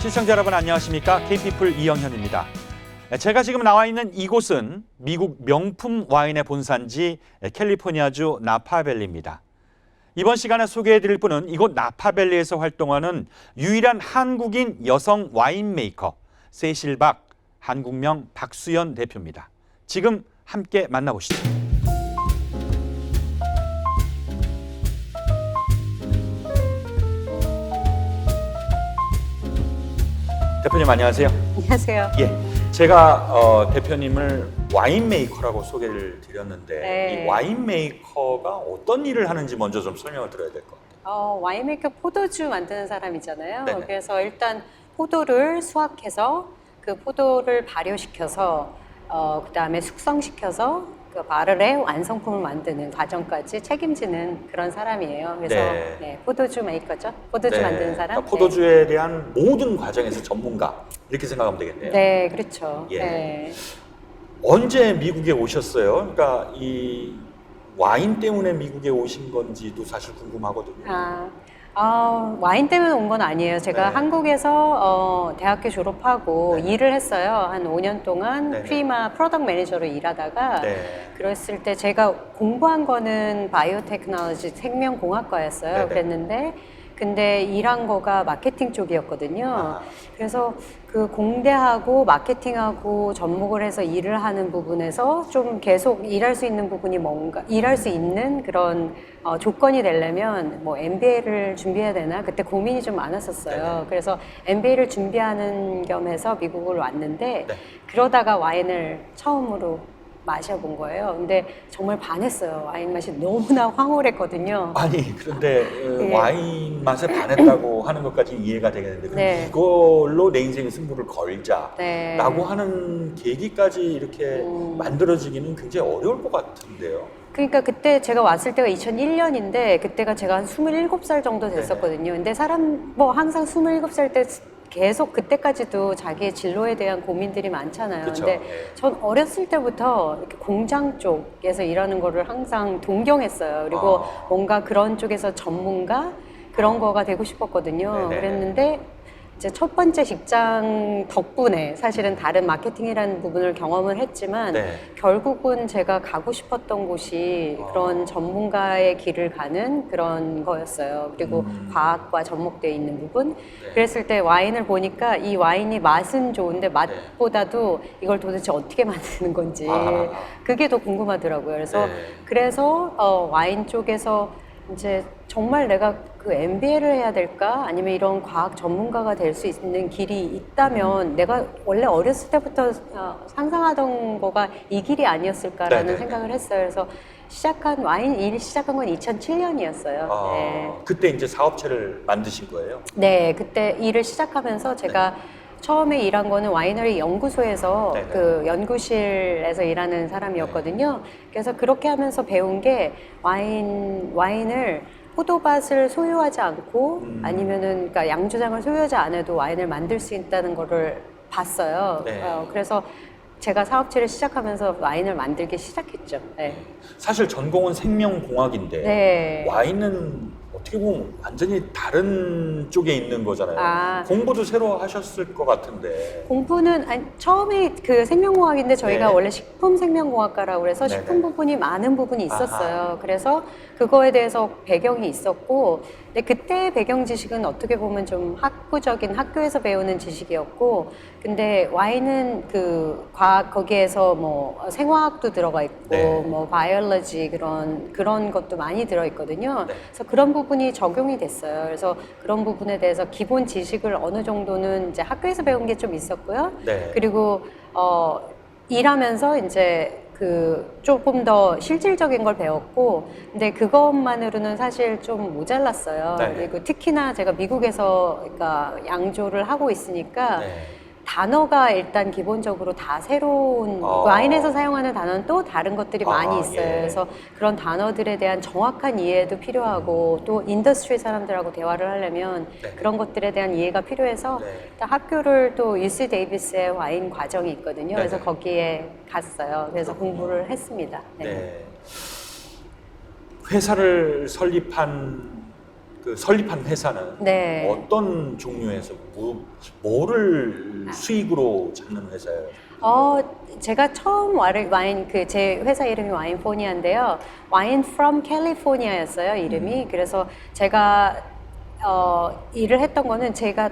시청자 여러분 안녕하십니까? K피플 이영현입니다. 제가 지금 나와 있는 이곳은 미국 명품 와인의 본산지 캘리포니아주 나파밸리입니다. 이번 시간에 소개해드릴 분은 이곳 나파밸리에서 활동하는 유일한 한국인 여성 와인 메이커 세실박 한국명 박수연 대표입니다. 지금 함께 만나보시죠. 대표님 안녕하세요. 안녕하세요. 예, 제가 대표님을 와인 메이커라고 소개를 드렸는데 네. 이 와인 메이커가 어떤 일을 하는지 먼저 좀 설명을 드려야 될 것 같아요. 와인메이커 포도주 만드는 사람이잖아요. 네네. 그래서 일단 포도를 수확해서 그 포도를 발효시켜서 그다음에 숙성시켜서 그 바를에 완성품을 만드는 과정까지 책임지는 그런 사람이에요. 그래서 네. 네, 포도주 메이커죠. 포도주 네, 만드는 사람. 그러니까 포도주에 대한 모든 과정에서 전문가 이렇게 생각하면 되겠네요. 네, 그렇죠. 예. 네. 언제 미국에 오셨어요? 그러니까 이 와인 때문에 미국에 오신 건지도 사실 궁금하거든요. 와인 때문에 온 건 아니에요. 제가 네. 한국에서 대학교 졸업하고 네. 일을 했어요. 한 5년 동안 네. 프리마 프로덕트 매니저로 일하다가 네. 그랬을 때 제가 공부한 거는 바이오테크놀로지 생명공학과였어요. 네네. 그랬는데 근데 일한 거가 마케팅 쪽이었거든요. 아. 그래서 그 공대하고 마케팅하고 접목을 해서 일을 하는 부분에서 좀 계속 일할 수 있는 부분이 뭔가 일할 수 있는 그런 조건이 되려면 뭐 MBA를 준비해야 되나 그때 고민이 좀 많았었어요. 네네. 그래서 MBA를 준비하는 겸해서 미국을 왔는데 네. 그러다가 와인을 처음으로 마셔본 거예요. 근데 정말 반했어요. 와인 맛이 너무나 황홀했거든요. 아니 그런데 예. 와인 맛에 반했다고 하는 것까지 이해가 되겠는데 그럼 네. 이걸로 내 인생의 승부를 걸자라고 네. 하는 계기까지 이렇게 만들어지기는 굉장히 어려울 것 같은데요. 그러니까 그때 제가 왔을 때가 2001년인데 그때가 제가 한 27살 정도 됐었거든요. 근데 사람 뭐 항상 27살 때 계속 그때까지도 자기의 진로에 대한 고민들이 많잖아요. 그쵸. 근데 예. 전 어렸을 때부터 이렇게 공장 쪽에서 일하는 거를 항상 동경했어요. 그리고 뭔가 그런 쪽에서 전문가 그런 거가 되고 싶었거든요. 네네. 그랬는데 이제 첫 번째 직장 덕분에 사실은 다른 마케팅이라는 부분을 경험을 했지만 네. 결국은 제가 가고 싶었던 곳이 그런 전문가의 길을 가는 그런 거였어요. 그리고 과학과 접목되어 있는 부분. 네. 그랬을 때 와인을 보니까 이 와인이 맛은 좋은데 맛보다도 이걸 도대체 어떻게 만드는 건지 아. 그게 더 궁금하더라고요. 그래서 네. 와인 쪽에서 이제 정말 내가 그 MBA를 해야 될까? 아니면 이런 과학 전문가가 될 수 있는 길이 있다면 내가 원래 어렸을 때부터 상상하던 거가 이 길이 아니었을까라는 네네네. 생각을 했어요. 그래서 와인 일 시작한 건 2007년이었어요. 네. 그때 이제 사업체를 만드신 거예요? 네, 그때 일을 시작하면서 제가 처음에 일한 거는 와이너리 연구소에서 네네. 그 연구실에서 일하는 사람이었거든요. 그래서 그렇게 하면서 배운 게 와인을 포도밭을 소유하지 않고 아니면은 그러니까 양조장을 소유하지 않아도 와인을 만들 수 있다는 거를 봤어요. 네. 그래서 제가 사업체를 시작하면서 와인을 만들기 시작했죠. 네. 사실 전공은 생명공학인데 네. 와인은 어떻게 보면 완전히 다른 쪽에 있는 거잖아요. 공부도 새로 하셨을 것 같은데. 공부는 처음에 그 생명공학인데 저희가 네. 원래 식품 생명공학과라고 그래서 네네. 식품 부분이 많은 부분이 있었어요. 아하. 그래서 그거에 대해서 배경이 있었고, 근데 그때 배경 지식은 어떻게 보면 좀 학구적인 학교에서 배우는 지식이었고, 근데 와인은 그 과학 거기에서 뭐 생화학도 들어가 있고, 네. 뭐 바이올로지 그런 것도 많이 들어 있거든요. 네. 그래서 그런 부분이 적용이 됐어요. 그래서 그런 부분에 대해서 기본 지식을 어느 정도는 이제 학교에서 배운 게 좀 있었고요. 네. 그리고 일하면서 이제 그 조금 더 실질적인 걸 배웠고, 근데 그것만으로는 사실 좀 모자랐어요. 네네. 그리고 특히나 제가 미국에서 그러니까 양조를 하고 있으니까 네. 단어가 일단 기본적으로 다 새로운 와인에서 사용하는 단어는 또 다른 것들이 많이 있어요. 예. 그래서 그런 단어들에 대한 정확한 이해도 필요하고 또 인더스트리 사람들하고 대화를 하려면 네. 그런 것들에 대한 이해가 필요해서 네. 일단 학교를 또 UC 데이비스의 와인 과정이 있거든요. 그래서 네네. 거기에 갔어요. 그래서 그렇군요. 공부를 했습니다. 네. 네. 회사를 설립한 그 설립한 회사는 네. 어떤 종류에서 뭐를 수익으로 잡는 회사예요? 제가 처음 와인, 제 회사 이름이 와인포니아인데요. 와인 from 캘리포니아였어요, 이름이. 그래서 제가, 일을 했던 거는 제가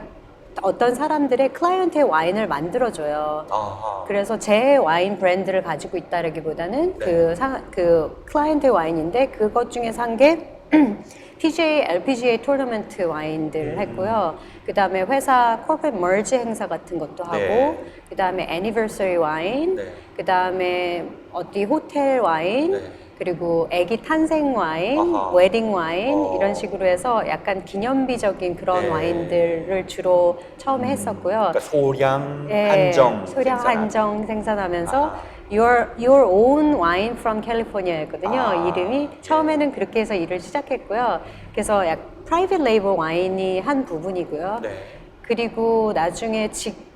어떤 사람들의 클라이언트의 와인을 만들어줘요. 아하. 그래서 제 와인 브랜드를 가지고 있다라기보다는 네. 그 클라이언트의 와인인데 그것 중에서 한 게 PGA, LPGA 토너먼트 와인들을 했고요. 그 다음에 회사 corporate merge 행사 같은 것도 하고, 네. 그 다음에 anniversary 와인, 네. 그 다음에 어디 호텔 와인, 네. 그리고 아기 탄생 와인, 아하. 웨딩 와인 이런 어. 식으로 해서 약간 기념비적인 그런 네. 와인들을 주로 처음에 했었고요. 그러니까 소량 예, 한정 소량 생산하는. 한정 생산하면서 아하. Your Own Wine from California였거든요. 아, 이름이 예. 처음에는 그렇게 해서 일을 시작했고요. 그래서 약 프라이빗 레이블 와인이 한 부분이고요. 네. 그리고 나중에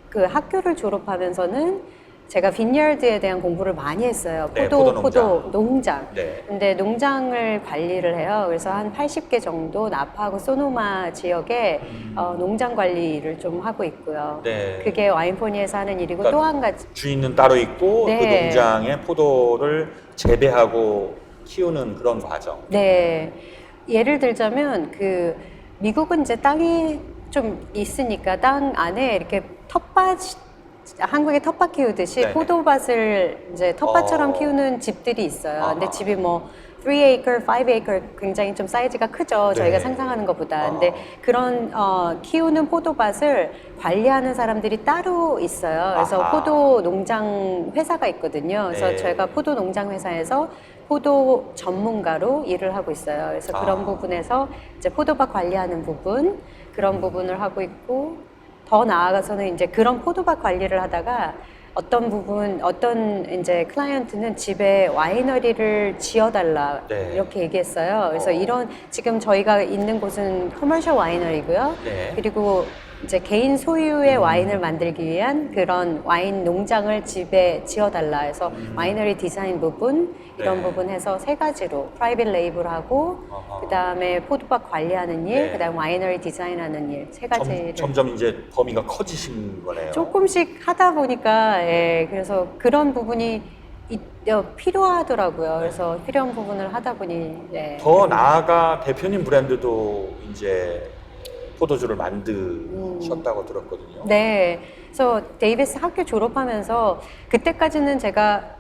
그 학교를 졸업하면서는 제가 빈야드에 대한 공부를 많이 했어요. 네, 포도 농장. 네. 근데 농장을 관리를 해요. 그래서 한 80개 정도 나파하고 소노마 지역에 농장 관리를 좀 하고 있고요. 네. 그게 와인포니에서 하는 일이고 그러니까 또 한 가지. 주인은 따로 있고 네. 그 농장에 포도를 재배하고 키우는 그런 과정. 네. 예를 들자면 미국은 이제 땅이 좀 있으니까 땅 안에 이렇게 한국에 텃밭 키우듯이 네네. 포도밭을 이제 텃밭처럼 어. 키우는 집들이 있어요. 아하. 근데 집이 뭐 3acre, 5acre 굉장히 좀 사이즈가 크죠. 네. 저희가 상상하는 것보다. 아. 근데 그런 키우는 포도밭을 관리하는 사람들이 따로 있어요. 그래서 아하. 포도 농장 회사가 있거든요. 그래서 네. 저희가 포도 농장 회사에서 포도 전문가로 일을 하고 있어요. 그래서 그런 아. 부분에서 이제 포도밭 관리하는 부분, 그런 부분을 하고 있고, 더 나아가서는 이제 그런 포도밭 관리를 하다가 어떤 이제 클라이언트는 집에 와이너리를 지어달라 네. 이렇게 얘기했어요. 그래서 지금 저희가 있는 곳은 커머셜 와이너리고요. 네. 그리고 이제 개인 소유의 와인을 만들기 위한 그런 와인 농장을 집에 지어달라 해서 와이너리 디자인 부분 이런 네. 부분 해서 세 가지로 프라이빗 레이블하고 아하. 그다음에 포도밭 관리하는 일, 네. 그다음에 와이너리 디자인하는 일 세 가지를 점점 이제 범위가 커지신 거네요. 조금씩 하다 보니까 그래서 그런 부분이 필요하더라고요. 그래서 필요한 부분을 하다 보니 더 나아가 대표님 브랜드도 이제 포도주를 만드셨다고 들었거든요. 네. 그래서 데이비스 학교 졸업하면서 그때까지는 제가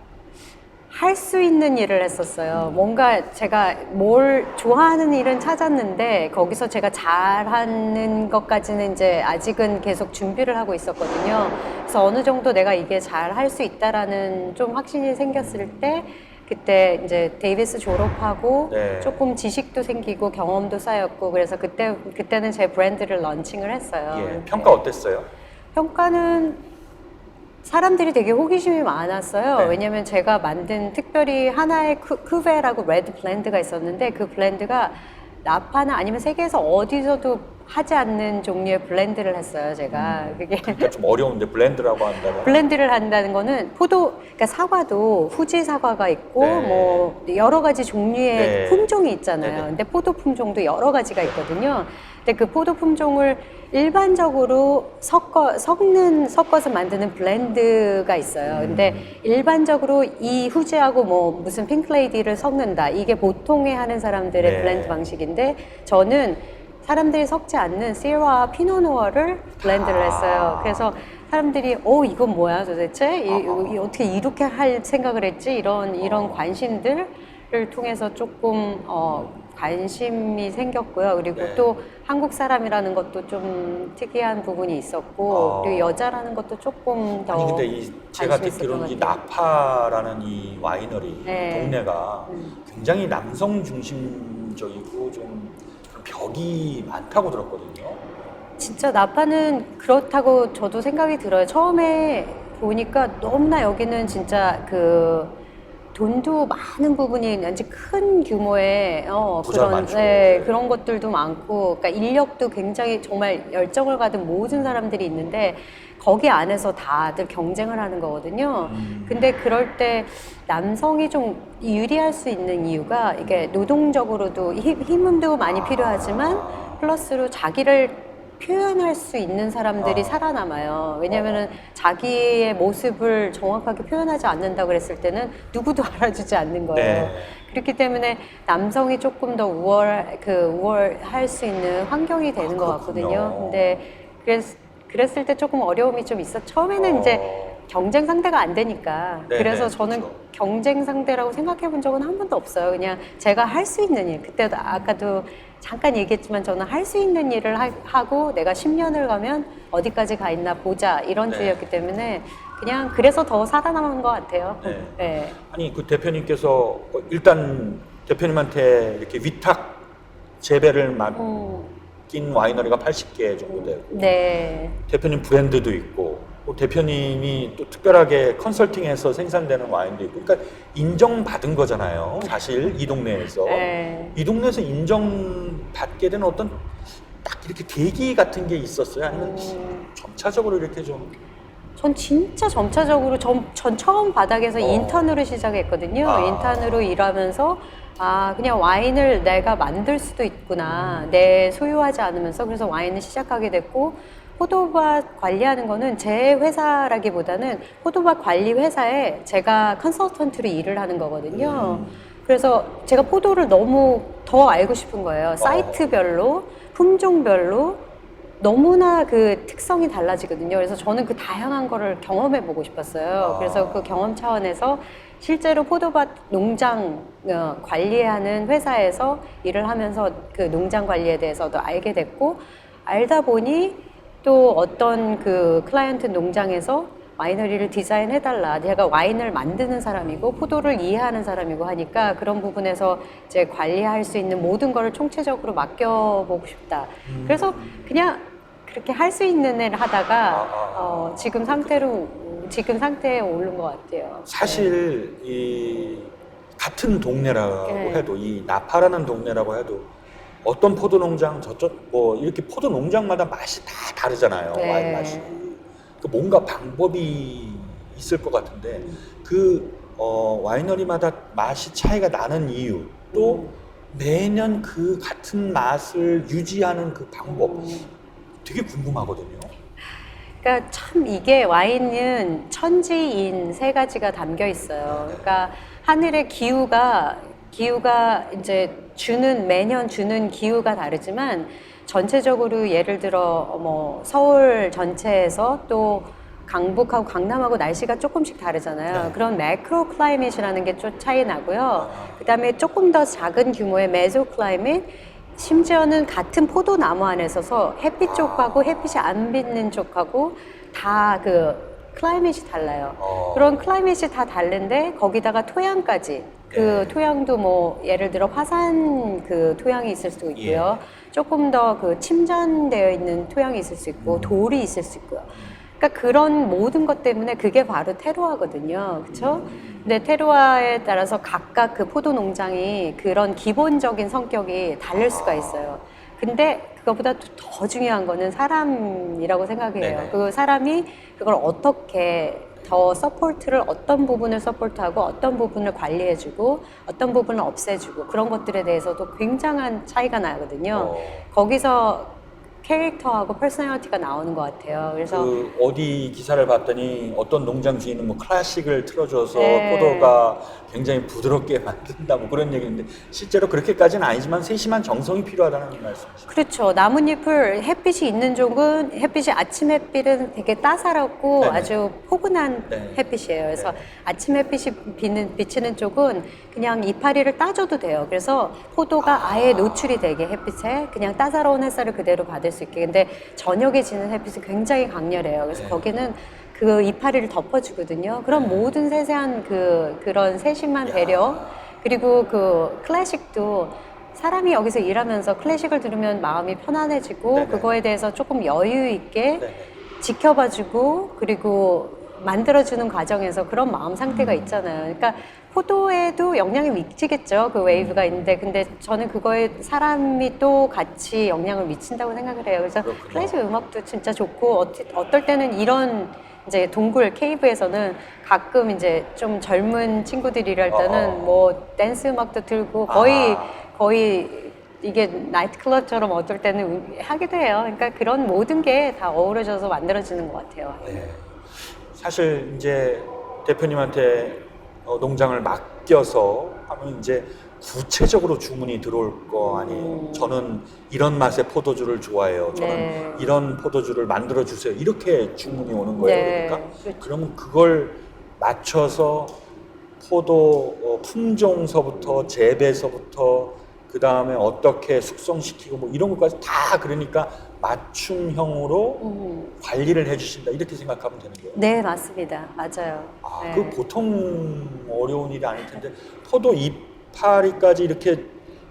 할 수 있는 일을 했었어요. 뭔가 제가 뭘 좋아하는 일은 찾았는데 거기서 제가 잘하는 것까지는 이제 아직은 계속 준비를 하고 있었거든요. 그래서 어느 정도 내가 이게 잘 할 수 있다라는 좀 확신이 생겼을 때 그때 이제 데이비스 졸업하고 네. 조금 지식도 생기고 경험도 쌓였고 그래서 그때는 제 브랜드를 런칭을 했어요. 예, 평가 어땠어요? 평가는 사람들이 되게 호기심이 많았어요. 네. 왜냐면 제가 만든 특별히 하나의 쿠베라고 레드 블렌드가 있었는데 그 블렌드가 나파나 아니면 세계에서 어디서도 하지 않는 종류의 블렌드를 했어요, 제가. 그게 그러니까 좀 어려운데 블렌드라고 한다면 블렌드를 한다는 거는 그러니까 사과도 후지 사과가 있고 네. 뭐 여러 가지 종류의 네. 품종이 있잖아요. 네네. 근데 포도 품종도 여러 가지가 있거든요. 근데 그 포도 품종을 일반적으로 섞어서 만드는 블렌드가 있어요. 근데 일반적으로 이 후지하고 뭐 무슨 핑크레이디를 섞는다. 이게 보통의 하는 사람들의 네. 블렌드 방식인데 저는 사람들이 섞지 않는 시라 피노누어를 블렌드를 했어요. 그래서 사람들이 이건 뭐야 도대체? 어떻게 이렇게 할 생각을 했지? 이런 관심들을 통해서 조금 관심이 생겼고요. 그리고 네. 또 한국 사람이라는 것도 좀 특이한 부분이 있었고 그리고 여자라는 것도 조금 더 아니 근데 제가 관심 있었던 듣기로는 이 것 같아요. 나파라는 이 와이너리 네. 동네가 굉장히 남성 중심적이고 좀 벽이 많다고 들었거든요. 진짜 나파는 그렇다고 저도 생각이 들어요. 처음에 보니까 너무나 여기는 진짜 돈도 많은 부분이 아주 큰 규모의 부자 그런 많죠. 네. 그런 것들도 많고, 그러니까 인력도 굉장히 정말 열정을 가진 모든 사람들이 있는데 거기 안에서 다들 경쟁을 하는 거거든요. 근데 그럴 때 남성이 좀 유리할 수 있는 이유가 이게 노동적으로도 힘도 많이 필요하지만 플러스로 자기를 표현할 수 있는 사람들이 살아남아요. 왜냐면은 자기의 모습을 정확하게 표현하지 않는다고 그랬을 때는 누구도 알아주지 않는 거예요. 네. 그렇기 때문에 남성이 조금 더 우월할 수 있는 환경이 되는 것 그렇군요. 같거든요. 근데 그랬을 때 조금 어려움이 좀 있어. 처음에는 이제 경쟁 상대가 안 되니까. 네네, 그래서 저는 그렇죠. 경쟁 상대라고 생각해 본 적은 한 번도 없어요. 그냥 제가 할 수 있는 일. 그때도 아까도 잠깐 얘기했지만 저는 할 수 있는 일을 하고 내가 10년을 가면 어디까지 가 있나 보자 이런 네. 주의였기 때문에 그냥 그래서 더 살아남은 것 같아요. 네. 네. 아니 그 대표님께서 일단 대표님한테 이렇게 위탁 재배를 맡긴 와이너리가 80개 정도 되고 네. 대표님 브랜드도 있고 또 대표님이 또 특별하게 컨설팅해서 생산되는 와인도 있고 그러니까 인정받은 거잖아요. 사실 이 동네에서 네. 이 동네에서 인정받게 된 어떤 딱 이렇게 계기 같은 게 있었어요? 아니면 점차적으로 이렇게 좀 전 진짜 점차적으로 전 처음 바닥에서 인턴으로 시작했거든요. 아. 인턴으로 일하면서 그냥 와인을 내가 만들 수도 있구나. 내 소유하지 않으면서 그래서 와인을 시작하게 됐고 포도밭 관리하는 거는 제 회사라기보다는 포도밭 관리 회사에 제가 컨설턴트로 일을 하는 거거든요. 그래서 제가 포도를 너무 더 알고 싶은 거예요. 사이트별로, 품종별로 너무나 그 특성이 달라지거든요. 그래서 저는 그 다양한 거를 경험해 보고 싶었어요. 그래서 그 경험 차원에서 실제로 포도밭 농장 관리하는 회사에서 일을 하면서 그 농장 관리에 대해서도 알게 됐고 알다 보니 또 어떤 그 클라이언트 농장에서 와이너리를 디자인해달라. 제가 와인을 만드는 사람이고 포도를 이해하는 사람이고 하니까 그런 부분에서 이제 관리할 수 있는 모든 거를 총체적으로 맡겨보고 싶다. 그래서 그냥 그렇게 할 수 있는 일을 하다가 지금 상태에 오른 것 같아요. 사실 이 같은 동네라고 네. 해도 이 나파라는 동네라고 해도 어떤 포도 농장 저쪽 뭐 이렇게 포도 농장마다 맛이 다 다르잖아요. 네. 와인 맛이. 그 뭔가 방법이 있을 것 같은데 그 와이너리마다 맛이 차이가 나는 이유 또 매년 그 같은 맛을 유지하는 그 방법 되게 궁금하거든요. 그러니까 참 이게 와인은 천지인 세 가지가 담겨 있어요. 그러니까 하늘의 기후가 이제 매년 주는 기후가 다르지만 전체적으로 예를 들어 뭐 서울 전체에서 또 강북하고 강남하고 날씨가 조금씩 다르잖아요. 네. 그런 매크로 클라이밋이라는 게 좀 차이 나고요. 그다음에 조금 더 작은 규모의 메소 클라이밋 심지어는 같은 포도나무 안에 서서 햇빛 쪽하고 햇빛이 안 비는 쪽하고 다 그 클라이밋이 달라요. 그런 클라이밋이 다 다른데 거기다가 토양까지 그 토양도 뭐 예를 들어 화산 그 토양이 있을 수도 있고요. 조금 더 그 침전되어 있는 토양이 있을 수 있고 돌이 있을 수 있고요. 그러니까 그런 모든 것 때문에 그게 바로 테루아거든요. 그렇죠? 근데 테루아에 따라서 각각 그 포도 농장이 그런 기본적인 성격이 다를 수가 있어요. 근데 그거보다 더 중요한 거는 사람이라고 생각해요. 네네. 그 사람이 그걸 어떻게 더 서포트를 어떤 부분을 서포트하고 어떤 부분을 관리해주고 어떤 부분을 없애주고 그런 것들에 대해서도 굉장한 차이가 나거든요. 거기서 캐릭터하고 퍼스널리티가 나오는 것 같아요. 그래서 그 어디 기사를 봤더니 어떤 농장 주인은 뭐 클래식을 틀어줘서 네. 포도가 굉장히 부드럽게 만든다 뭐 그런 얘기인데 실제로 그렇게까지는 아니지만 세심한 정성이 필요하다는 말씀이시죠. 그렇죠. 나뭇잎을 햇빛이 있는 쪽은 아침 햇빛은 되게 따사롭고 네네. 아주 포근한 네. 햇빛이에요. 그래서 네. 아침 햇빛이 비치는 쪽은 그냥 이파리를 따줘도 돼요. 그래서 포도가 아예 노출이 되게 햇빛에 그냥 따사로운 햇살을 그대로 받을 수 있게. 근데 저녁에 지는 햇빛이 굉장히 강렬해요. 그래서 네. 거기는 그 이파리를 덮어주거든요. 그런 모든 세세한 그런 세심한 배려 그리고 그 클래식도 사람이 여기서 일하면서 클래식을 들으면 마음이 편안해지고 네네. 그거에 대해서 조금 여유 있게 네네. 지켜봐주고 그리고 만들어주는 과정에서 그런 마음 상태가 있잖아요. 그러니까 포도에도 영향이 미치겠죠. 그 웨이브가 있는데 근데 저는 그거에 사람이 또 같이 영향을 미친다고 생각을 해요. 그래서 그렇군요. 클래식 음악도 진짜 좋고 어떨 때는 이런 이제 동굴 케이브에서는 가끔 이제 좀 젊은 친구들이 일할 때는 뭐 댄스 음악도 들고 거의 이게 나이트클럽처럼 어떨 때는 하기도 해요. 그러니까 그런 모든 게 다 어우러져서 만들어지는 것 같아요. 네. 사실 이제 대표님한테 농장을 맡겨서 하면 이제 구체적으로 주문이 들어올 거 아니에요. 저는 이런 맛의 포도주를 좋아해요. 저는 네. 이런 포도주를 만들어 주세요. 이렇게 주문이 오는 거예요. 네, 그러니까 그렇죠. 그러면 그걸 맞춰서 포도 품종서부터 재배서부터 그 다음에 어떻게 숙성시키고 뭐 이런 것까지 다 그러니까 맞춤형으로 관리를 해주신다 이렇게 생각하면 되는 거예요. 네, 맞습니다. 맞아요. 아, 네. 그 보통 어려운 일이 아닐 텐데 포도 이파리까지 이렇게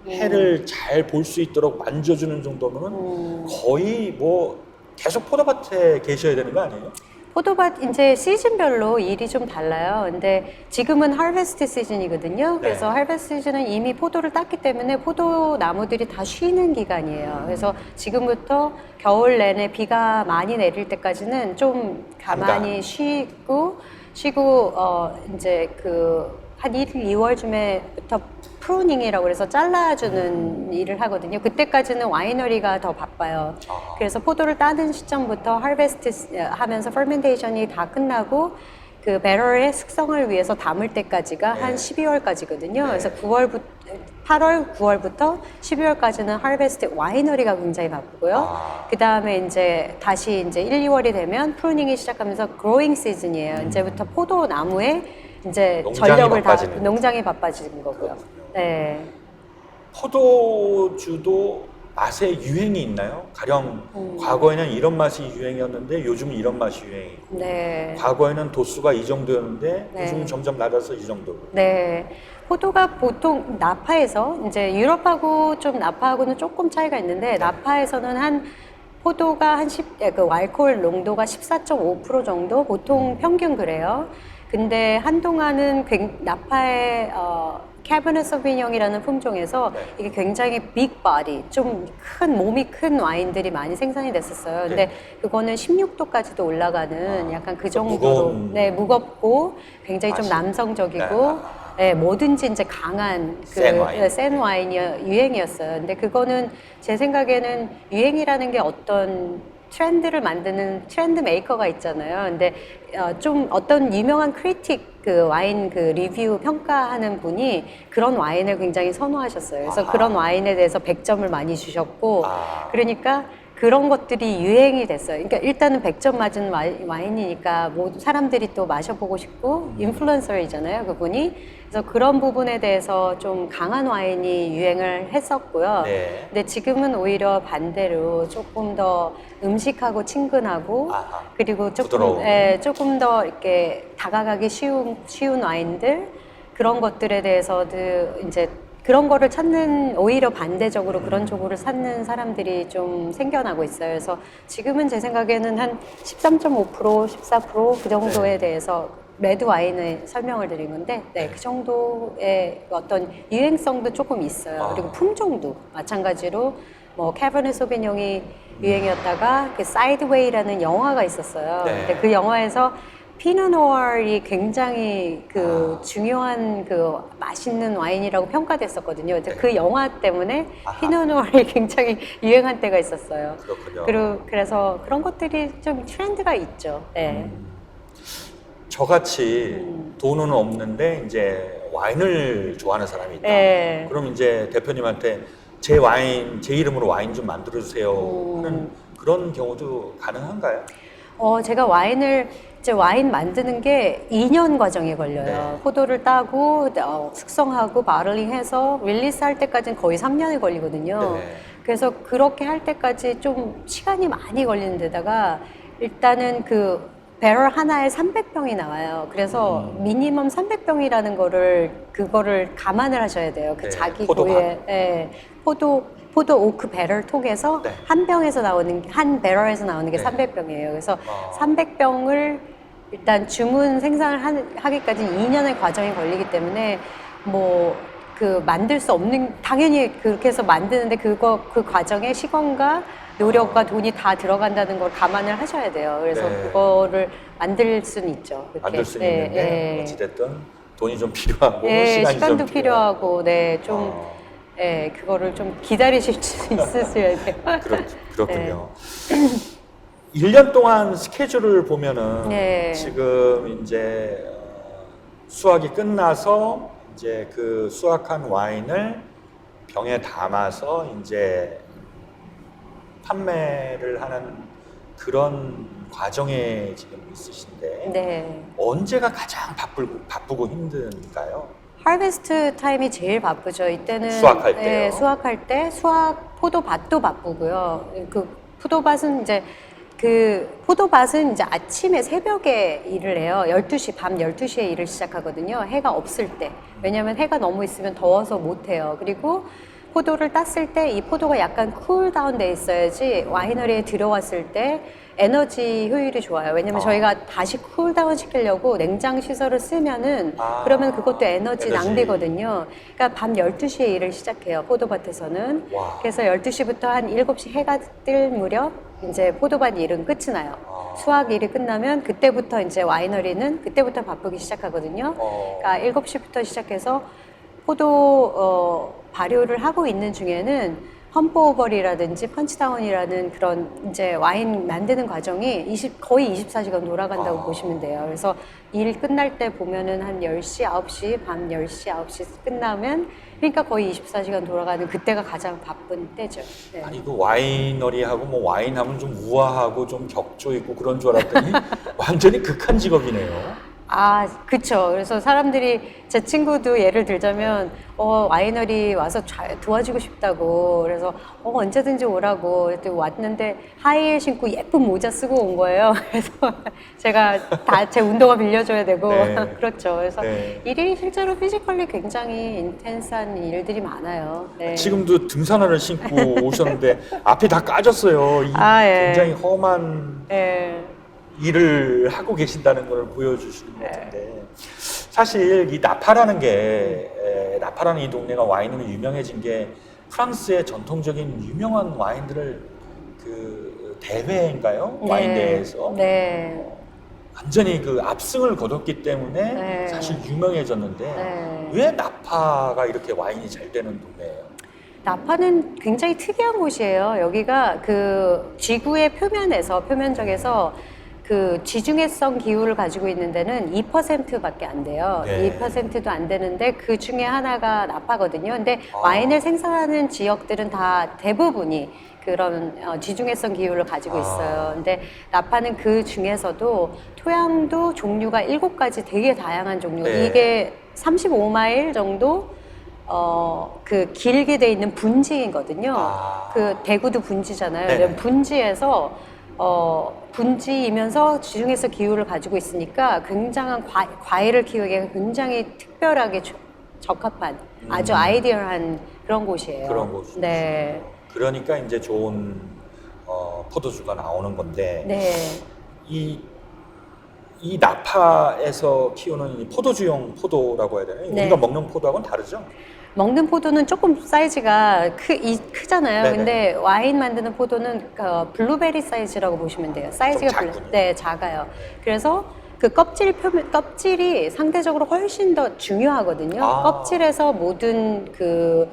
해를 잘 볼 수 있도록 만져주는 정도면은 거의 뭐 계속 포도밭에 계셔야 되는 거 아니에요? 포도밭 이제 시즌별로 일이 좀 달라요. 근데 지금은 하베스트 시즌이거든요. 그래서 네. 하베스트 시즌은 이미 포도를 땄기 때문에 포도 나무들이 다 쉬는 기간이에요. 그래서 지금부터 겨울 내내 비가 많이 내릴 때까지는 좀 가만히 쉬고 이제 그 한 1, 2월쯤에부터 프루닝이라고 그래서 잘라주는 일을 하거든요. 그때까지는 와이너리가 더 바빠요. 그래서 포도를 따는 시점부터 하베스트 하면서 퍼멘테이션이 다 끝나고 그 배럴의 숙성을 위해서 담을 때까지가 한 12월까지거든요. 그래서 8월, 9월부터 12월까지는 하베스트 와이너리가 굉장히 바쁘고요. 그 다음에 이제 다시 이제 1, 2월이 되면 프루닝이 시작하면서 그로잉 시즌이에요. 이제부터 포도 나무에 이제 농장이 전력을 다 바빠지는 농장이 바빠지는 거고요. 그렇군요. 네. 포도주도 맛에 유행이 있나요? 가령 과거에는 이런 맛이 유행이었는데 요즘은 이런 맛이 유행이고 네. 과거에는 도수가 이 정도였는데 네. 요즘은 점점 낮아서 이 정도. 네. 포도가 보통 나파에서 이제 유럽하고 좀 나파하고는 조금 차이가 있는데 나파에서는 한 포도가 한 10, 그 알코올 농도가 14.5% 정도 보통 평균 그래요. 근데 한동안은 나파의 캐버넷 소비뇽이라는 품종에서 이게 굉장히 빅 바디, 좀 큰 몸이 큰 와인들이 많이 생산이 됐었어요. 근데 그거는 16도까지도 올라가는 약간 그 정도로 무거운 무겁고 굉장히 좀 맛이. 남성적이고 뭐든지 이제 강한 센 와인. 센 와인이 유행이었어요. 근데 그거는 제 생각에는 유행이라는 게 어떤 트렌드를 만드는 트렌드 메이커가 있잖아요. 근데 좀 어떤 유명한 크리틱 그 와인 그 리뷰 평가하는 분이 그런 와인을 굉장히 선호하셨어요. 그래서 그런 와인에 대해서 100점을 많이 주셨고 그러니까 그런 것들이 유행이 됐어요. 그러니까 일단은 100점 맞은 와인이니까 모두 사람들이 또 마셔보고 싶고 인플루언서이잖아요, 그분이. 그래서 그런 부분에 대해서 좀 강한 와인이 유행을 했었고요. 네. 근데 지금은 오히려 반대로 조금 더 음식하고 친근하고 그리고 부드러운. 조금 더 이렇게 다가가기 쉬운 와인들 그런 것들에 대해서도 이제 그런 거를 찾는 오히려 반대적으로 그런 쪽으로 찾는 사람들이 좀 생겨나고 있어요. 그래서 지금은 제 생각에는 한 13.5%, 14%그 정도에 대해서 레드 와인을 설명을 드린 건데, 그 정도의 어떤 유행성도 조금 있어요. 그리고 품종도 마찬가지로 뭐 캐버넷 소비뇽이 유행이었다가 그 사이드웨이라는 영화가 있었어요. 근데 그 영화에서 피노누아르이 굉장히 그 중요한 그 맛있는 와인이라고 평가됐었거든요. 근데 그 영화 때문에 피노누아르이 굉장히 유행한 때가 있었어요. 그렇군요. 그래서 그런 것들이 좀 트렌드가 있죠. 네. 저같이 돈은 없는데 이제 와인을 좋아하는 사람이 있다. 네. 그럼 이제 대표님한테 제 이름으로 와인 좀 만들어 주세요 하는 그런 경우도 가능한가요? 제가 와인 만드는 게 2년 과정이 걸려요. 포도를 따고, 숙성하고, 바를링해서 릴리스 할 때까지는 거의 3년이 걸리거든요. 그래서 그렇게 할 때까지 좀 시간이 많이 걸리는 데다가 일단은 그 배럴 하나에 300병이 나와요. 그래서 미니멈 300병이라는 그거를 감안을 하셔야 돼요. 그 자기 고유의 포도 오크 배럴 통해서 한 배럴에서 나오는 게 300병이에요. 그래서 300병을 일단 주문 생산을 하기까지 2년의 과정이 걸리기 때문에 만들 수 없는, 당연히 그렇게 해서 만드는데 그 과정에 시간과 노력과 돈이 다 들어간다는 걸 감안을 하셔야 돼요. 그래서 그거를 만들 수는 있죠. 그렇게. 만들 수는 있는데 어찌됐든 돈이 좀 필요하고 시간이 시간도 좀 필요하고, 예, 그거를 좀 기다리실 수 있으셔야 돼요. 그렇군요. 1년 동안 스케줄을 보면은 네. 지금 이제 수확이 끝나서 이제 그 수확한 와인을 병에 담아서 이제 판매를 하는 그런 과정에 지금 있으신데 네. 언제가 가장 바쁘고 힘든가요? 하베스트 타임이 제일 바쁘죠. 이때는 수확할 때요? 네, 수확할 때 포도밭도 바쁘고요. 그 포도밭은 이제 아침에 새벽에 일을 해요. 12시, 밤 12시에 일을 시작하거든요. 해가 없을 때. 왜냐면 해가 너무 있으면 더워서 못 해요. 그리고 포도를 땄을 때 이 포도가 약간 쿨다운 돼 있어야지 와이너리에 들어왔을 때 에너지 효율이 좋아요. 왜냐면 저희가 다시 쿨다운 시키려고 냉장 시설을 쓰면은 그러면 그것도 에너지 낭비거든요. 그러니까 밤 12시에 일을 시작해요. 포도밭에서는. 와. 그래서 12시부터 한 7시 해가 뜰 무렵 이제 포도밭 일은 끝이 나요. 수확 일이 끝나면 그때부터 이제 와이너리는 그때부터 바쁘기 시작하거든요. 그러니까 7시부터 시작해서 포도 발효를 하고 있는 중에는 펌프오버리라든지 펀치다운이라는 그런 이제 와인 만드는 과정이 거의 24시간 돌아간다고 보시면 돼요. 그래서 일 끝날 때 보면은 한 10시, 9시, 밤 10시, 9시 끝나면 그러니까 거의 24시간 돌아가는 그때가 가장 바쁜 때죠. 네. 아니 그 와이너리하고 뭐 와인하면 좀 우아하고 좀 격조 있고 그런 줄 알았더니 완전히 극한 직업이네요. 아, 그쵸. 그래서 사람들이, 제 친구도 예를 들자면, 와이너리 와서 도와주고 싶다고. 그래서, 언제든지 오라고. 그랬더니 왔는데, 하이힐 신고 예쁜 모자 쓰고 온 거예요. 그래서 제가 다 제 운동화 빌려줘야 되고. 네. 그렇죠. 그래서 네. 일이 실제로 피지컬리 굉장히 인텐스한 일들이 많아요. 네. 지금도 등산화를 신고 오셨는데 앞이 다 까졌어요. 예. 굉장히 험한 예. 일을 하고 계신다는 걸 보여주시는 것 같은데 사실 이 나파라는 나파라는 이 동네가 와인으로 유명해진 게 프랑스의 전통적인 유명한 와인들을 그 대회인가요? 네. 와인 대회에서 네. 완전히 그 압승을 거뒀기 때문에 네. 사실 유명해졌는데 네. 왜 나파가 이렇게 와인이 잘 되는 동네예요? 나파는 굉장히 특이한 곳이에요. 여기가 그 지구의 표면적에서 그 지중해성 기후를 가지고 있는 데는 2%밖에 안 돼요. 네. 2%도 안 되는데 그 중에 하나가 나파거든요. 근데 와인을 생산하는 지역들은 다 대부분이 그런 지중해성 기후를 가지고 있어요. 근데 나파는 그 중에서도 토양도 종류가 7가지 되게 다양한 종류. 네. 이게 35마일 정도 그 길게 돼 있는 분지이거든요. 그 대구도 분지잖아요. 네네. 분지에서 분지이면서 지중해서 기후를 가지고 있으니까 굉장한 과일을 키우기에 굉장히 특별하게 적합한 아주 아이디얼한 그런 곳이에요. 그런 곳이죠. 네. 그러니까 이제 좋은 포도주가 나오는 건데 네. 이 나파에서 키우는 이 포도주용 포도라고 해야 되나요? 네. 우리가 먹는 포도하고는 다르죠? 먹는 포도는 조금 사이즈가 크잖아요. 네네. 근데 와인 만드는 포도는 블루베리 사이즈라고 보시면 돼요. 사이즈가 좀 작군요. 네, 작아요. 그래서 그 껍질이 상대적으로 훨씬 더 중요하거든요. 껍질에서 모든 그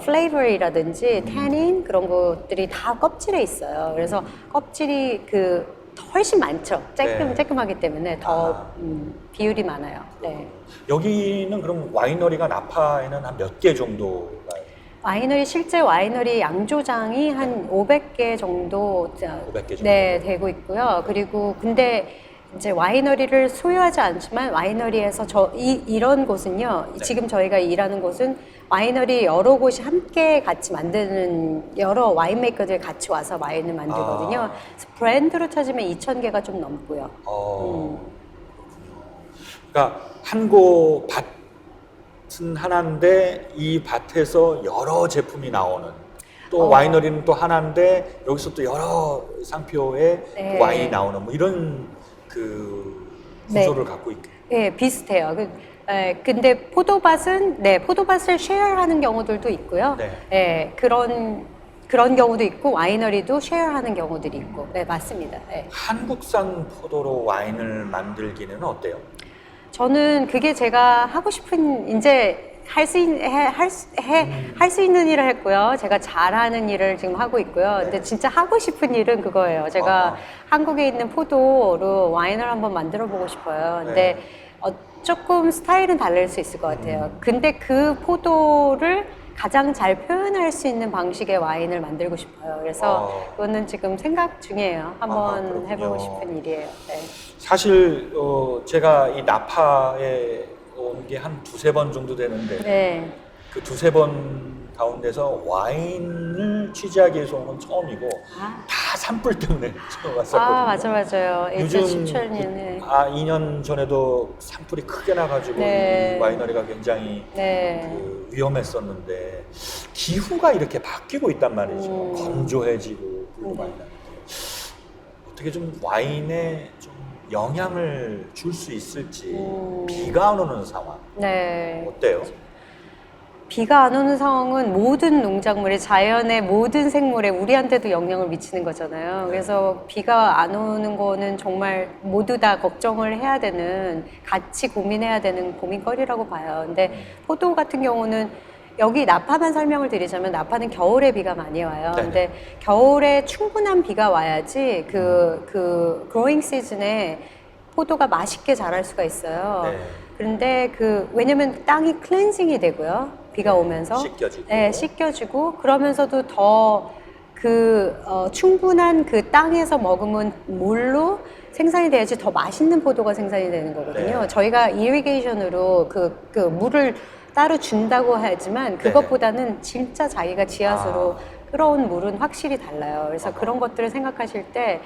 플레이버리라든지 태닌 그런 것들이 다 껍질에 있어요. 그래서 껍질이 훨씬 많죠. 쬐끔하기 때문에 더 비율이 많아요. 네. 여기는 그럼 와이너리가 나파에는 한 몇 개 정도가 실제 와이너리 양조장이 한 500개 정도 500개 정도? 네, 되고 있고요. 그리고 근데 이제 와이너리를 소유하지 않지만 와이너리에서 이런 곳은요. 네. 지금 저희가 일하는 곳은 와이너리 여러 곳이 함께 같이 만드는 여러 와인메이커들이 같이 와서 와인을 만들거든요. 그래서 브랜드로 찾으면 2,000개가 좀 넘고요. 그러니까 한 곳 밭은 하나인데 이 밭에서 여러 제품이 나오는 또 와이너리는 또 하나인데 여기서 또 여러 상표의 네. 와인이 나오는 뭐 이런 그 구조를 갖고 있고 네, 비슷해요. 근데 포도밭을 쉐어하는 경우들도 있고요. 네. 그런 경우도 있고 와이너리도 쉐어하는 경우들이 있고. 네, 맞습니다. 네. 한국산 포도로 와인을 만들기는 어때요? 저는 그게 제가 하고 싶은 이제 할 수 있는 일을 했고요. 제가 잘하는 일을 지금 하고 있고요. 근데 진짜 하고 싶은 일은 그거예요. 제가 한국에 있는 포도로 와인을 한번 만들어 보고 싶어요. 근데 조금 스타일은 다를 수 있을 것 같아요. 근데 그 포도를 가장 잘 표현할 수 있는 방식의 와인을 만들고 싶어요. 그래서 그거는 지금 생각 중이에요. 한번 그렇군요. 해보고 싶은 일이에요. 네. 사실 제가 이 나파에 온 게 한 두세 번 정도 되는데 네. 그 두세 번 가운데서 와인을 취재하기 위해서 온 건 처음이고 다 산불 때문에 처음 왔었거든요. 맞아요. 요즘 2017년에. 2년 전에도 산불이 크게 나가지고 네. 이 와이너리가 굉장히 네. 그 위험했었는데 기후가 이렇게 바뀌고 있단 말이죠. 건조해지고 불도 많이 나는데 어떻게 좀 와인에 좀 영향을 줄 수 있을지. 비가 안 오는 상황 네. 어때요? 비가 안 오는 상황은 모든 농작물에, 자연의 모든 생물에 우리한테도 영향을 미치는 거잖아요. 그래서 비가 안 오는 거는 정말 모두 다 걱정을 해야 되는, 같이 고민해야 되는 고민거리라고 봐요. 근데 포도 같은 경우는 여기 나파만 설명을 드리자면 나파는 겨울에 비가 많이 와요. 네네. 근데 겨울에 충분한 비가 와야지 그 그로잉 시즌에 포도가 맛있게 자랄 수가 있어요. 네. 그런데 왜냐면 땅이 클렌징이 되고요. 비가 오면서. 씻겨지고. 네, 씻겨지고 그러면서도 더 충분한 그 땅에서 머금은 물로 생산이 돼야지 더 맛있는 포도가 생산이 되는 거거든요. 네. 저희가 이리게이션으로 그 물을 따로 준다고 하지만 그것보다는 진짜 자기가 지하수로 끌어온 물은 확실히 달라요. 그래서 그런 것들을 생각하실 때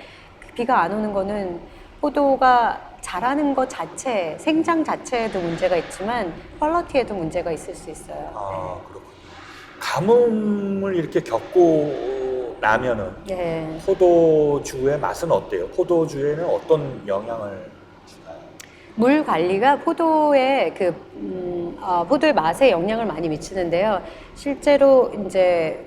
비가 안 오는 거는 포도가 자라는 것 자체, 생장 자체에도 문제가 있지만 퀄리티에도 문제가 있을 수 있어요. 그렇군요. 가뭄을 이렇게 겪고 나면은 네. 포도주의 맛은 어때요? 포도주에는 어떤 영향을 주나요? 물 관리가 포도의 포도의 맛에 영향을 많이 미치는데요. 실제로 이제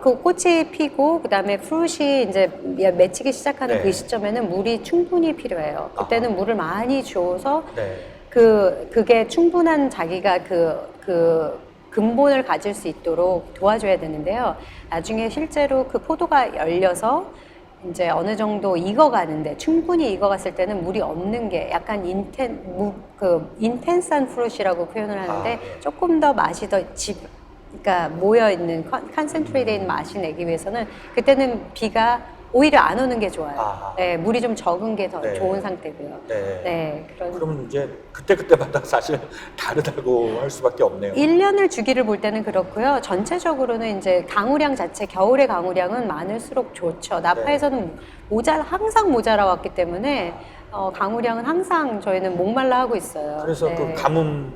그 꽃이 피고 그다음에 프루시 이제 맺히기 시작하는 그 시점에는 물이 충분히 필요해요. 그때는 물을 많이 줘서 그게 충분한 자기가 그 근본을 가질 수 있도록 도와줘야 되는데요. 나중에 실제로 그 포도가 열려서 이제 어느 정도 익어가는데 충분히 익어갔을 때는 물이 없는 게 약간 인텐스한 프루시라고 표현을 하는데 조금 더 맛이 그러니까 모여있는 컨센트레이트된 맛이 내기 위해서는 그때는 비가 오히려 안 오는 게 좋아요. 네, 물이 좀 적은 게 더 좋은 상태고요. 그러면 이제 그때마다 사실 다르다고 할 수밖에 없네요. 1년을 주기를 볼 때는 그렇고요. 전체적으로는 이제 강우량 자체, 겨울의 강우량은 많을수록 좋죠. 나파에서는 항상 모자라 왔기 때문에 강우량은 항상 저희는 목말라 하고 있어요. 그래서 그 가뭄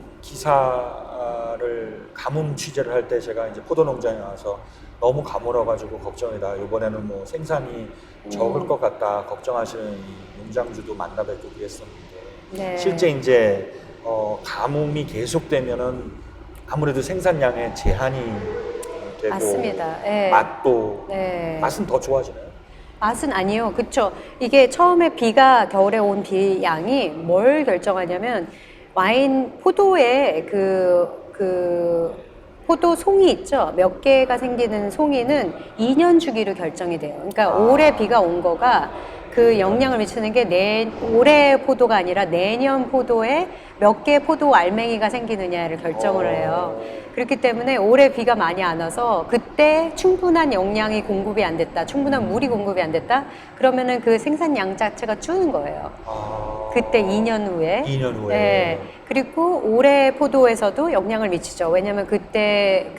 가뭄 취재를 할 때 제가 이제 포도 농장에 와서 너무 가물어가지고 걱정이다. 이번에는 뭐 생산이 적을 것 같다. 걱정하시는 농장주도 만나 뵙고 그랬었는데 실제 이제 가뭄이 계속되면은 아무래도 생산량에 제한이 되고 맞습니다. 맛은 더 좋아지나요? 맛은 아니요. 그쵸. 이게 처음에 겨울에 온 비 양이 뭘 결정하냐면 포도의 포도 송이 있죠. 몇 개가 생기는 송이는 2년 주기로 결정이 돼요. 그러니까 올해 비가 온 거가 그 영향을 미치는 게 올해 포도가 아니라 내년 포도에 몇 개의 포도 알맹이가 생기느냐를 결정을 해요. 그렇기 때문에 올해 비가 많이 안 와서 그때 충분한 영양이 공급이 안 됐다, 충분한 물이 공급이 안 됐다, 그러면은 그 생산량 자체가 주는 거예요. 그때 2년 후에. 2년 후에. 네. 그리고 올해 포도에서도 영향을 미치죠. 왜냐면 그때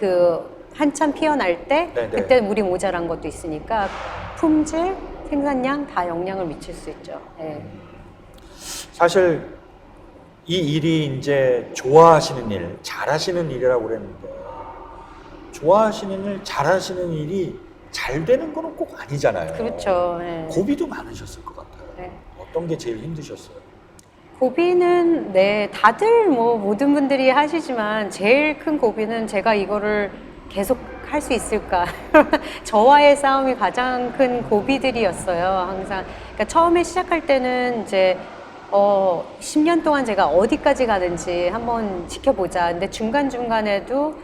한참 피어날 때 그때 물이 모자란 것도 있으니까 품질, 생산량 다 영향을 미칠 수 있죠. 네. 사실 이 일이 이제 좋아하시는 일, 잘하시는 일이라고 그랬는데 좋아하시는 일, 잘하시는 일이 잘 되는 거는 꼭 아니잖아요. 그렇죠. 네. 고비도 많으셨을 것 같아요. 네. 어떤 게 제일 힘드셨어요? 고비는 다들 모든 분들이 하시지만 제일 큰 고비는 제가 이거를 계속 할 수 있을까? 저와의 싸움이 가장 큰 고비들이었어요. 항상. 그러니까 처음에 시작할 때는 이제 10년 동안 제가 어디까지 가는지 한번 지켜보자. 근데 중간중간에도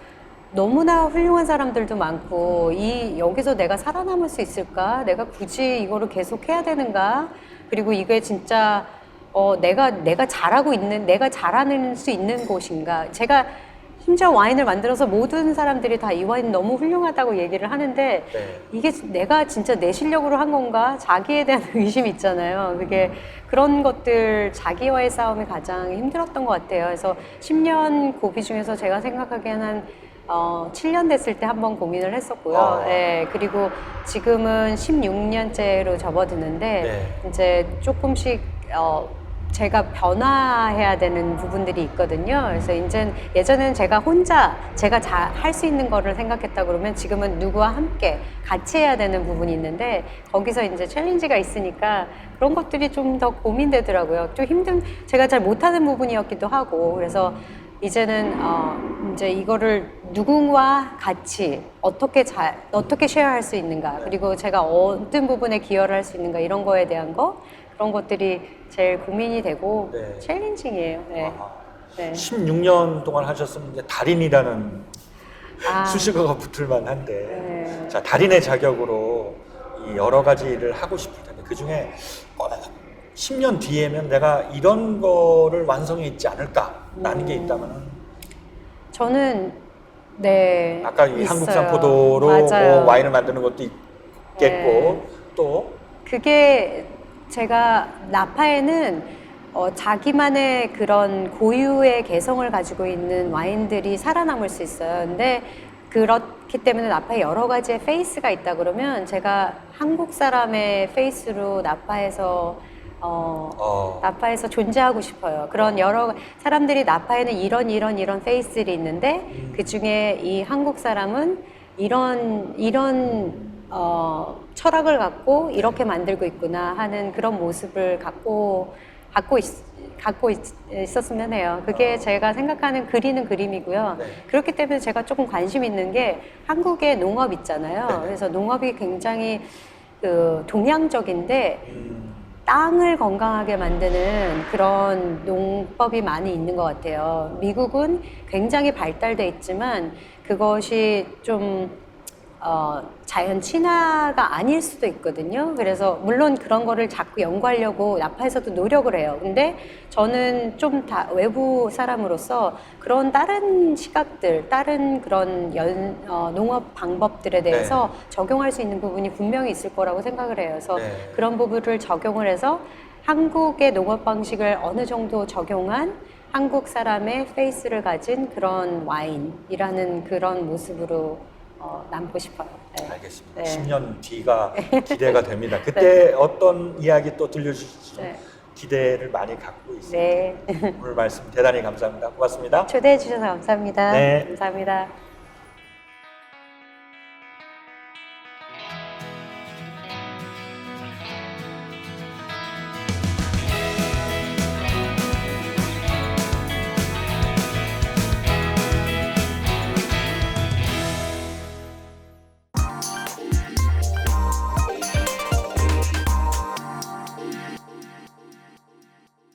너무나 훌륭한 사람들도 많고, 여기서 내가 살아남을 수 있을까? 내가 굳이 이거를 계속 해야 되는가? 그리고 이게 진짜, 내가 잘하는 수 있는 곳인가? 제가 심지어 와인을 만들어서 모든 사람들이 다 이 와인 너무 훌륭하다고 얘기를 하는데, 네. 이게 내가 진짜 내 실력으로 한 건가? 자기에 대한 의심이 있잖아요. 그게 그런 것들, 자기와의 싸움이 가장 힘들었던 것 같아요. 그래서 10년 고비 중에서 제가 생각하기에는 한 7년 됐을 때 한번 고민을 했었고요. 네, 그리고 지금은 16년째로 접어드는데, 네. 이제 조금씩, 제가 변화해야 되는 부분들이 있거든요. 그래서 이제 예전에는 제가 할 수 있는 거를 생각했다 그러면 지금은 누구와 함께 같이 해야 되는 부분이 있는데 거기서 이제 챌린지가 있으니까 그런 것들이 좀 더 고민되더라고요. 좀 제가 잘 못하는 부분이었기도 하고 그래서 이제는 이제 이거를 누구와 같이 어떻게 쉐어할 수 있는가 그리고 제가 어떤 부분에 기여를 할 수 있는가 이런 거에 대한 그런 것들이 제일 고민이 되고 네. 챌린징이에요. 네. 네. 16년 동안 하셨으면 이제 달인이라는 아, 수식어가 붙을 만한데 네. 자, 달인의 자격으로 이 여러 가지 일을 하고 싶을 텐데 그중에 10년 뒤에면 내가 이런 거를 완성해 있지 않을까라는 게 있다면은 저는 네 아까 이 있어요. 한국산 포도로 맞아요. 뭐 와인을 만드는 것도 있겠고 네. 또 그게 제가 나파에는 자기만의 그런 고유의 개성을 가지고 있는 와인들이 살아남을 수 있어요. 근데 그렇기 때문에 나파에 여러 가지의 페이스가 있다 그러면 제가 한국 사람의 페이스로 나파에서 존재하고 싶어요. 그런 여러 사람들이 나파에는 이런 페이스들이 있는데 그 중에 이 한국 사람은 이런 철학을 갖고 이렇게 만들고 있구나 하는 그런 모습을 갖고 있었으면 해요. 그게 제가 생각하는 그리는 그림이고요. 네. 그렇기 때문에 제가 조금 관심 있는 게 한국의 농업 있잖아요. 네. 그래서 농업이 굉장히 동양적인데 땅을 건강하게 만드는 그런 농법이 많이 있는 것 같아요. 미국은 굉장히 발달돼 있지만 그것이 좀 자연 친화가 아닐 수도 있거든요. 그래서 물론 그런 거를 자꾸 연구하려고 나파에서도 노력을 해요. 근데 저는 좀 외부 사람으로서 그런 다른 시각들, 다른 그런 농업 방법들에 대해서 적용할 수 있는 부분이 분명히 있을 거라고 생각을 해요. 그래서 그런 부분을 적용을 해서 한국의 농업 방식을 어느 정도 적용한 한국 사람의 페이스를 가진 그런 와인이라는 그런 모습으로 남고 싶어요. 네. 알겠습니다. 네. 10년 뒤가 기대가 됩니다. 그때 어떤 이야기 또 들려주실지 네. 기대를 많이 갖고 있습니다. 네. 오늘 말씀 대단히 감사합니다. 고맙습니다. 초대해 주셔서 감사합니다. 네. 감사합니다.